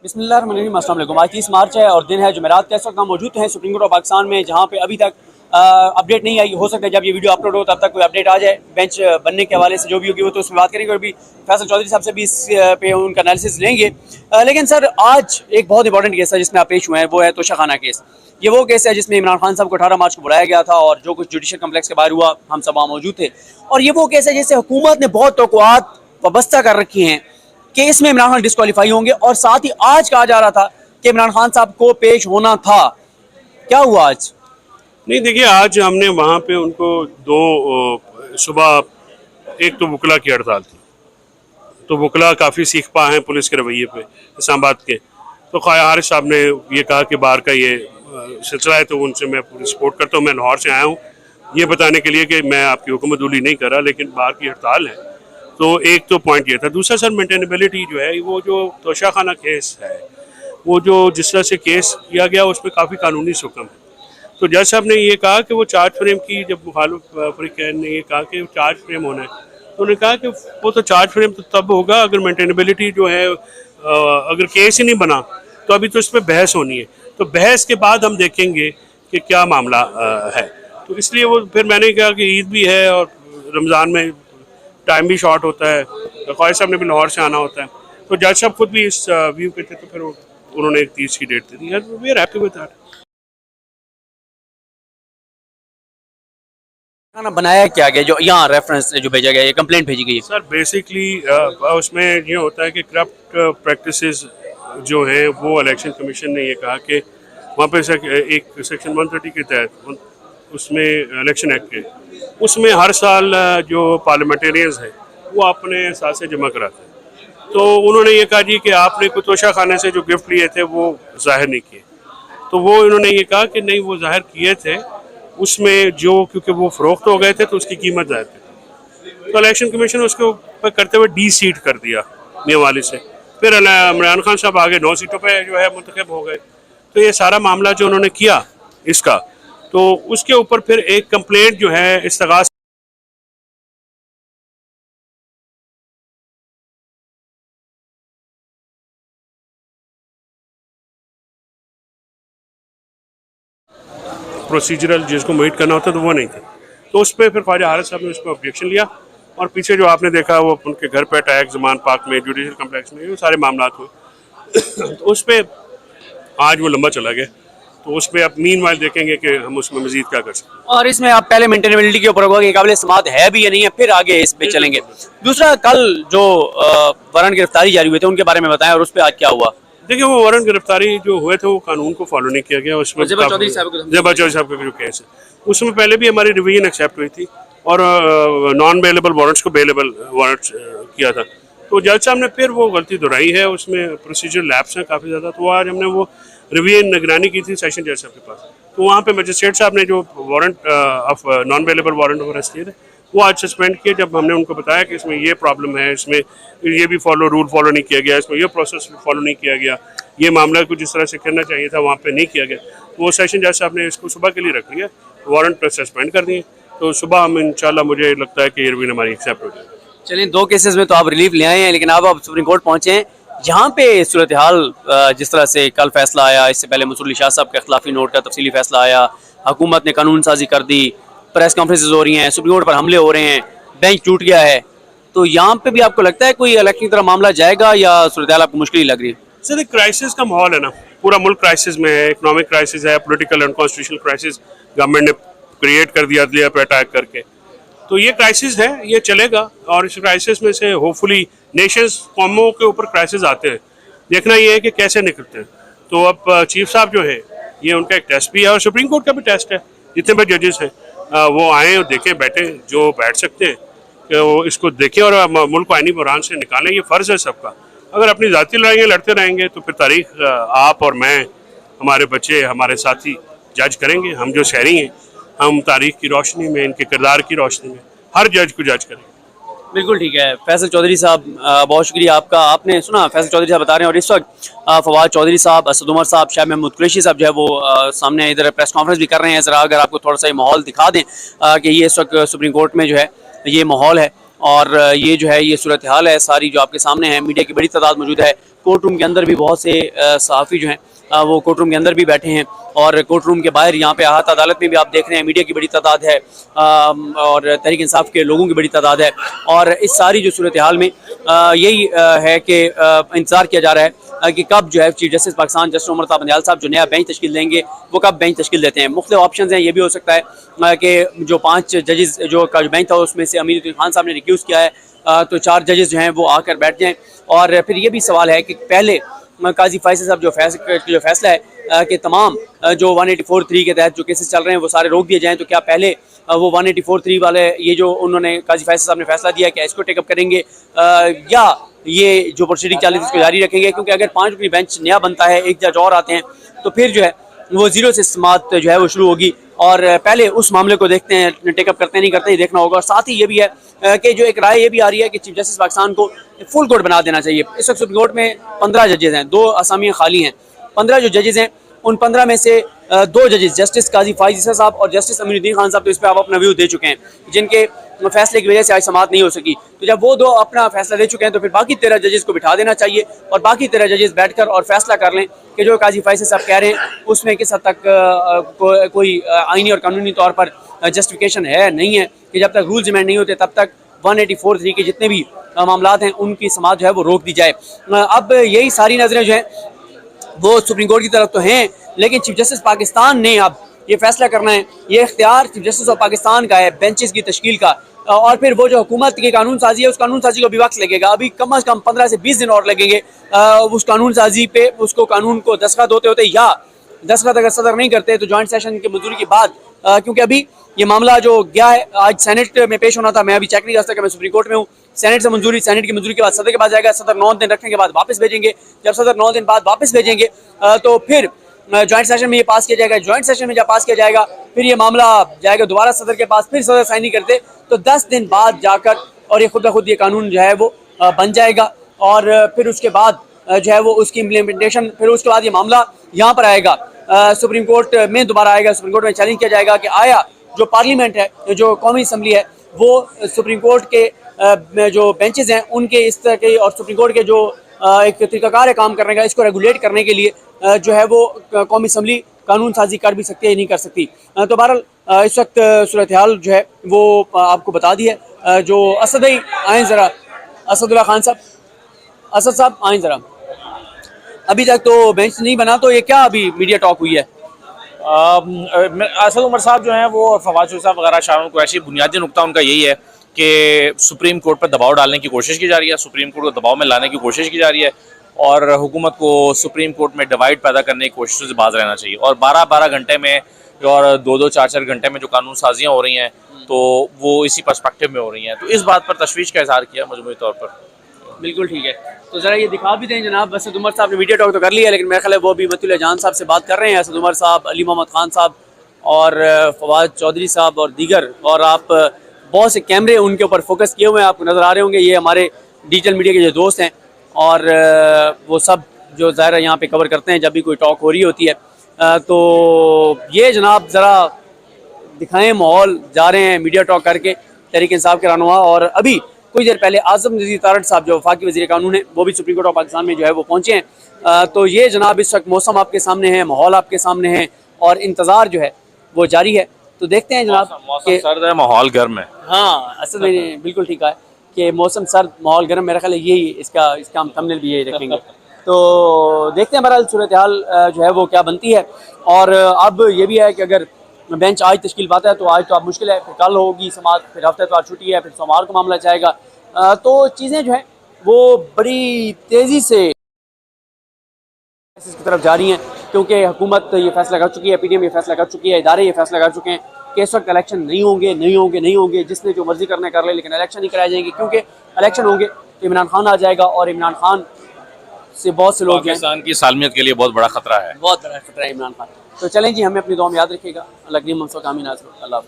बिस्मिल्लाहिर्रहमानिर्रहीम, अस्सलाम वालेकुम। आज 30 मार्च है और दिन है जुमेरात का। इस वक्त हम मौजूद हैं सुप्रीम कोर्ट ऑफ पाकिस्तान में, जहाँ पे अभी तक अपडेट नहीं आई। हो सकता है जब ये वीडियो अपलोड हो तब तक कोई अपडेट आ जाए। बेंच बनने के हवाले से जो भी होगी वो तो उसमें बात करेंगे और भी फैसल चौधरी साहब से भी इस पे उनका एनालिसिस लेंगे। लेकिन सर, आज एक बहुत इंपॉर्टेंट केस है जिसमें आप पेश हुए हैं, वो है तोशाखाना केस। ये वो केस है जिसमें इमरान खान साहब को 18 मार्च को बुलाया गया था और जो कुछ जुडिशल कम्प्लेक्स के बाहर हुआ हम सब वहाँ मौजूद थे। और ये वो केस है जिससे हुकूमत ने बहुत तवक्कुआत वाबस्ता कर रखी हैं कि इसमें इमरान खान डिस्क्वालीफाई होंगे, और साथ ही आज कहा जा रहा था कि इमरान खान साहब को पेश होना था। क्या हुआ आज? नहीं, देखिए, आज हमने वहाँ पे उनको दो सुबह एक तो वकला की हड़ताल थी, तो वकला काफ़ी सीख पा हैं पुलिस के रवैये पे इस्लामाबाद के। तो ख्वाजा हारिस साहब ने ये कहा कि बाहर का ये सिलसिला है, तो उनसे मैं पूरी सपोर्ट करता हूँ। मैं लाहौर से आया हूँ ये बताने के लिए कि मैं आपकी हुकूमतदूली नहीं कर रहा, लेकिन बाहर की हड़ताल है। तो एक तो पॉइंट ये था। दूसरा सर, मेंटेनेबिलिटी जो है, वो जो तोशाखाना केस है, वो जो जिस तरह से केस किया गया उसमें काफ़ी कानूनी सुकम है। तो जज साहब ने ये कहा कि वो चार्ज फ्रेम की, जब मुखालिफ फरीकैन ने ये कहा कि चार्ज फ्रेम होना है, तो उन्होंने कहा कि वो तो चार्ज फ्रेम तो तब होगा अगर मेंटेनेबिलिटी जो है, अगर केस ही नहीं बना तो अभी तो इस पर बहस होनी है। तो बहस के बाद हम देखेंगे कि क्या मामला है। तो इसलिए वो फिर मैंने कहा कि ईद भी है और रमज़ान में टाइम भी शॉर्ट होता है, ख्वाजा साहब ने भी लाहौर से आना होता है, तो जज साहब खुद भी इस व्यू पे थे, तो फिर उन्होंने एक 30 की डेट दे दी। We are happy with that. खाना बनाया क्या गया जो यहाँ रेफरेंस जो भेजा गया, ये कंप्लेंट भेजी गई है? सर, बेसिकली उसमें ये होता है कि करप्ट प्रैक्टिसेस जो हैं, वो इलेक्शन कमीशन ने ये कहा कि वहाँ पे एक सेक्शन 130 के तहत, उसमें इलेक्शन एक्ट के, उसमें हर साल जो पार्लियामेंटेरियंस हैं वो अपने साथ से जमा कराते हैं। तो उन्होंने ये कहा जी कि आपने कुतोशा खाने से जो गिफ्ट लिए थे वो जाहिर नहीं किए। तो वो इन्होंने ये कहा कि नहीं, वो जाहिर किए थे, उसमें जो क्योंकि वो फरोख्त हो गए थे तो उसकी कीमत ज़्यादा थी। तो इलेक्शन कमीशन उसके ऊपर करते हुए डी सीट कर दिया मियाँवाली से। फिर इमरान खान साहब आगे 9 सीटों पे जो है मुंतखब हो गए। तो ये सारा मामला जो उन्होंने किया इसका, तो उसके ऊपर फिर एक कंप्लेंट जो है इस्तगास प्रोसीजरल जिसको वेट करना होता है, तो वो नहीं था। तो उस पर फिर ख्वाजा हारिस साहब ने उस पर ऑब्जेक्शन लिया, और पीछे जो आपने देखा वो उनके घर पे अटैक जमान पार्क में, जुडिशल कम्प्लेक्स में, ये सारे मामला हुए। तो उस पर आज वो लंबा चला गया। तो उस पर अब मीनवाइल देखेंगे कि हम उसमें मजीद क्या कर सकते हैं। और इसमें आप पहले मेंटेनेबिलिटी के ऊपर होगा कि काबिल समात है भी या नहीं है, फिर आगे इस पे चलेंगे। दूसरा, कल जो वारंट गिरफ्तारी जारी हुए थे उनके बारे में बताएं, और उस पर आज क्या हुआ? देखिए, वो वारंट गिरफ्तारी जो हुए थे वो कानून को फॉलो नहीं किया गया। उसमें ज़ेबा चौधरी साहब का जो केस है, उसमें पहले भी हमारी रिवीजन एक्सेप्ट हुई थी और नॉन बेलेबल वारंट्स को बेलेबल वारंट्स किया था। तो जज साहब ने फिर वो गलती दोहराई है, उसमें प्रोसीजर लैप्स हैं काफ़ी ज़्यादा। तो आज हमने वो रिवीजन निगरानी की थी सेशन जज साहब के पास। तो वहाँ पे मजिस्ट्रेट साहब ने जो warrant of non bailable warrant of arrest किए थे वो आज सस्पेंड किए। जब हमने उनको बताया कि इसमें ये प्रॉब्लम है, इसमें ये भी रूल फॉलो नहीं किया गया, इसमें ये प्रोसेस फॉलो नहीं किया गया, ये मामला को जिस तरह से करना चाहिए था वहाँ पे नहीं किया गया, तो वो सेशन जज साहब ने इसको सुबह के लिए रख लिया, वारंट सस्पेंड कर दिए। तो सुबह हम इंशाल्लाह, मुझे लगता है कि ये रिवीजन हमारी एक्सेप्ट हो जाएगी। चलिए, 2 केसेस में तो आप रिलीफ ले आए हैं, लेकिन अब सुप्रीम कोर्ट पहुंचे हैं, जहाँ पे सूरत हाल जिस तरह से कल फैसला आया, इससे पहले मसूद अली शाह साहब के खिलाफी नोट का तफसीली फैसला आया, हुकूमत ने कानून साजी कर दी, प्रेस कॉन्फ्रेंसेज हो रही हैं, सुप्रीम कोर्ट पर हमले हो रहे हैं, बेंच टूट गया है, तो यहाँ पे भी आपको लगता है कोई इलेक्शन की तरह मामला जाएगा या सूरत हाल आपको मुश्किल ही लग रही है? सर, एक क्राइसिस का माहौल है ना, पूरा मुल्क क्राइसिस में है। इकोनॉमिक क्राइसिस है, political and constitutional crisis government ने क्रिएट कर दिया पे अटैक करके। तो ये क्राइसिस है, ये चलेगा, और इस क्राइसिस में से होपफुली नेशंस, कौमों के ऊपर क्राइसिस आते हैं, देखना ये है कि कैसे निकलते हैं। तो अब चीफ साहब जो है, ये उनका एक टेस्ट भी है और सुप्रीम कोर्ट का भी टेस्ट है। जितने भी जजेस हैं वो आए और देखें, बैठे जो बैठ सकते हैं कि वो इसको देखें और मुल्क को आईनी बुरान से निकालें। ये फ़र्ज़ है सबका। अगर अपनी ज़ाती लड़ाइयाँ लड़ते रहेंगे तो फिर तारीख आप और मैं, हमारे बच्चे, हमारे साथी जज करेंगे। हम जो शहरी हैं, हम तारीख की रोशनी में, इनके किरदार की रोशनी में हर जज को जज करेंगे। बिल्कुल ठीक है। फैसल चौधरी साहब, बहुत शुक्रिया आपका। आपने सुना फैसल चौधरी साहब बता रहे हैं, और इस वक्त फवाद चौधरी साहब, असद उमर साहब, शाह महमूद कुरैशी साहब जो है वो सामने इधर प्रेस कॉन्फ्रेंस भी कर रहे हैं। ज़रा अगर आपको थोड़ा सा ये माहौल दिखा दें कि ये इस वक्त सुप्रीम कोर्ट में जो है ये माहौल है, और ये जो है ये सूरत हाल है सारी जो आपके सामने है। मीडिया की बड़ी तादाद मौजूद है। कोर्ट रूम के अंदर भी बहुत से सहाफ़ी जो हैं वो कोर्ट रूम के अंदर भी बैठे हैं, और कोर्ट रूम के बाहर यहाँ पे अहाता अदालत में भी आप देख रहे हैं मीडिया की बड़ी तादाद है और तहरीक इंसाफ के लोगों की बड़ी तादाद है। और इस सारी जो सूरत हाल में यही है कि इंतज़ार किया जा रहा है कि कब जो है chief justice Pakistan justice Umar ताब बंदियाल साहब जो नया बेंच तश्कील देंगे वो कब बेंच तश्कील देते हैं। मुख्तलिफ ऑप्शन हैं, ये भी हो सकता है कि जो 5 जजेस जो का जो बेंच था उसमें से अमीरुद्दीन खान साहब ने रिक्यूज़ किया है, तो 4 जजेस जो हैं वो आकर बैठ जाएँ। और फिर ये भी सवाल है कि पहले काजी फैसल साहब जो फैसला है कि तमाम जो 184(3) के तहत जो केसेस चल रहे हैं वो सारे रोक दिए जाएं, तो क्या पहले वो 184(3) वाले ये जो उन्होंने काजी फैसल साहब ने फैसला दिया कि इसको टेकअप करेंगे या ये जो प्रोसीडिंग चल रही है इसको जारी रखेंगे। क्योंकि अगर 5 रुपये बेंच नया बनता है, एक जज और आते हैं, तो फिर जो है वो जीरो से समात जो है वो शुरू होगी। और पहले उस मामले को देखते हैं, टेकअप करते नहीं करते ही देखना होगा। और साथ ही ये भी है कि जो एक राय ये भी आ रही है कि चीफ जस्टिस पाकिस्तान को फुल कोर्ट बना देना चाहिए। इस वक्त सुप्रीम कोर्ट में 15 जजेस हैं, 2 असामियाँ खाली हैं। 15 जो जजेस हैं उन 15 में से 2 जजेस जस्टिस काजी फाइज़ साहब और जस्टिस अमीरुद्दीन खान साहब तो इस पर आप अपना व्यू दे चुके हैं, जिनके फैसले की वजह से आज समाअत नहीं हो सकी। तो जब वो 2 अपना फैसला दे चुके हैं तो फिर बाकी 13 जजेस को बिठा देना चाहिए और बाकी 13 जजेस बैठकर और फैसला कर लें कि जो काजी फैसल साहब कह रहे हैं उसमें किस हद तक कोई आईनी और कानूनी तौर पर जस्टिफिकेशन है नहीं है, कि जब तक रूल्स अमेंड नहीं होते तब तक 184(3) के जितने भी मामलात हैं उनकी समाअत जो है वो रोक दी जाए। अब यही सारी नज़रें जो हैं वो सुप्रीम कोर्ट की तरफ तो हैं, लेकिन चीफ जस्टिस पाकिस्तान ने अब ये फैसला करना है, ये इख्तियार चीफ जस्टिस ऑफ पाकिस्तान का है बेंचेस की तश्कील का। और फिर वो जो हुकूमत की कानून साजी है उस कानून साजी को भी वक्त लगेगा, अभी कम अज़ कम 15 से 20 दिन और लगेंगे उस कानून साजी पे, उसको कानून को दस्तखत होते होते, या दस्तखत अगर सदर नहीं करते तो जॉइंट सेशन की मंजूरी के बाद, क्योंकि अभी ये मामला जो गया है आज सेनेट में पेश होना था, मैं अभी चेक नहीं कर सकता, मैं सुप्रीम कोर्ट में हूँ। सेनेट से मंजूरी, सेनेट की मंजूरी के बाद सदर के पास जाएगा, सदर 9 दिन रखने के बाद वापस भेजेंगे। जब सदर 9 दिन बाद वापस भेजेंगे तो फिर जॉइंट सेशन में ये पास किया जाएगा। जॉइंट सेशन में जब पास किया जाएगा फिर ये मामला जाएगा दोबारा सदर के पास, फिर सदर साइन नहीं करते तो 10 दिन बाद जाकर और ये खुद ब खुद ये कानून जो है वो बन जाएगा। और फिर उसके बाद जो है वो उसकी इम्प्लीमेंटेशन, फिर उसके बाद ये मामला यहाँ पर आएगा, सुप्रीम कोर्ट में दोबारा आएगा। सुप्रीम कोर्ट में चैलेंज किया जाएगा कि आया जो पार्लियामेंट है, जो कौमी असम्बली है, वो सुप्रीम कोर्ट के जो बेंचेस हैं उनके इस तरह के और सुप्रीम कोर्ट के जो एक तरीकाकार है काम करने का, इसको रेगुलेट करने के लिए जो है वो कौमी असम्बली कानून साजी कर भी सकती है, नहीं कर सकती। तो बहरहाल इस वक्त सूरत हाल जो है वो आपको बता दी है। जो असद आएँ ज़रा, असदुल्ला खान साहब, असद साहब आएँ ज़रा। अभी तक तो बेंच नहीं बना, तो ये क्या अभी मीडिया टॉक हुई है? असद उमर साहब जो हैं वो और फवाद चौधरी साहब वगैरह शामिल को ऐसी बुनियादी नुकता उनका यही है कि सुप्रीम कोर्ट पर दबाव डालने की कोशिश की जा रही है, सुप्रीम कोर्ट को दबाव में लाने की कोशिश की जा रही है और हुकूमत को सुप्रीम कोर्ट में डिवाइड पैदा करने की कोशिशों से बाज रहना चाहिए। और 12-12 घंटे में और 2-2, 4-4 घंटे में जो कानून साजियाँ हो रही हैं तो वो इसी पर्सपेक्टिव में हो रही हैं, तो इस बात पर तशवीश का इजहार किया मजमूई तौर पर। बिल्कुल ठीक है, तो ज़रा ये दिखा भी दें जनाब। असद उमर साहब ने वीडियो टॉक तो कर लिया, लेकिन मेरा ख्याल है वो भी मतुल जान साहब से बात कर रहे हैं, असद उमर साहब, अली मोहम्मद खान साहब और फवाद चौधरी साहब और दीगर, और आप बहुत से कैमरे उनके ऊपर फोकस किए हुए हैं, आपको नज़र आ रहे होंगे। ये हमारे डिजिटल मीडिया के जो दोस्त हैं और वो सब जो ज़ाहिर है यहाँ पे कवर करते हैं जब भी कोई टॉक हो रही होती है। तो ये जनाब ज़रा दिखाएं माहौल, जा रहे हैं मीडिया टॉक करके तहरीक इंसाफ के रहनुमा। और अभी कुछ देर पहले आज़म नज़ीर तारड़ साहब जो वफाकी वज़ीर कानून है वो भी सुप्रीम कोर्ट ऑफ पाकिस्तान में जो है वो पहुँचे हैं। तो ये जनाब इस वक्त मौसम आपके सामने है, माहौल आपके सामने है और इंतज़ार जो है वो जारी है। तो देखते हैं जनाब, मौसम सर्द है, माहौल गर्म है। हाँ, असल में बिल्कुल ठीक है कि मौसम सर्द माहौल गर्म, मेरा ख्याल है यही इसका हम थंबनेल भी यही रखेंगे। तो देखते हैं बहरहाल सूरत हाल जो है वो क्या बनती है। और अब ये भी है कि अगर बेंच आज तश्कील पाता है तो आज तो अब मुश्किल है, फिर कल होगी समाअत, फिर हफ्ते तो आज छुट्टी है, फिर सोमवार को मामला जाएगा। तो चीज़ें जो हैं वो बड़ी तेज़ी से की तरफ जा रही हैं, क्योंकि हुकूमत ये फैसला कर चुकी है, PTM ये फैसला कर चुकी है, इदारे ये फैसला कर चुके हैं कि इस वक्त इलेक्शन नहीं होंगे, जिसने जो मर्जी करना कर ले, लेकिन इलेक्शन नहीं कराए जाएंगे, क्योंकि इलेक्शन होंगे तो इमरान खान आ जाएगा और इमरान खान से बहुत से लोग पाकिस्तान की सालमियत के लिए बहुत बड़ा खतरा है, बहुत बड़ा खतरा है इमरान खान। तो चलें जी, हमें अपनी दुआ में याद रखिएगा। अल्लाह करीम हम सब आमीन। अल्लाह।